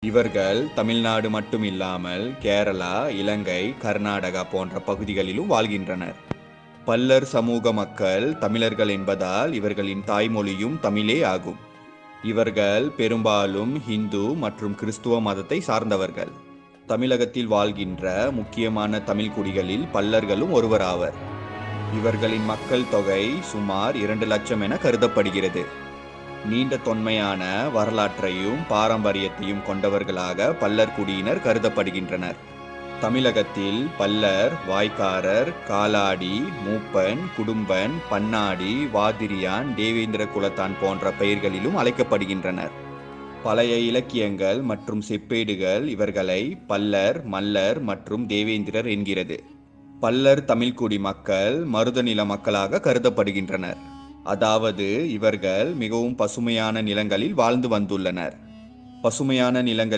இவர்கள் தமிழ்நாடு மட்டுமில்லாமல் கேரளா, இலங்கை, கர்நாடகா போன்ற பகுதிகளிலும் வாழ்கின்றனர். பல்லர் சமூக மக்கள் தமிழர்கள் என்பதால் இவர்களின் தாய்மொழியும் தமிழே ஆகும். இவர்கள் பெரும்பாலும் ஹிந்து மற்றும் கிறிஸ்துவ மதத்தை சார்ந்தவர்கள். தமிழகத்தில் வாழ்கின்ற முக்கியமான தமிழ் குடிகளில் பல்லர்களும் ஒருவராவர். இவர்களின் மக்கள் தொகை சுமார் 2 லட்சம் என கருதப்படுகிறது. நீண்ட தொன்மையான வரலாற்றையும் பாரம்பரியத்தையும் கொண்டவர்களாக பல்லர் குடியினர் கருதப்படுகின்றனர். தமிழகத்தில் பல்லர், வாய்க்காரர், காலாடி, மூப்பன், குடும்பன், பன்னாடி, வாதிரியான், தேவேந்திர குலத்தான் போன்ற பெயர்களிலும் அழைக்கப்படுகின்றனர். பழைய இலக்கியங்கள் மற்றும் செப்பேடுகள் இவர்களை பல்லர், மல்லர் மற்றும் தேவேந்திரர் என்கிறது. பல்லர் தமிழ்குடி மக்கள் மருதநில மக்களாக கருதப்படுகின்றனர். அதாவது இவர்கள் மிகவும் பசுமையான நிலங்களில் வாழ்ந்து வந்துள்ளனர். பசுமையான நிலங்களில்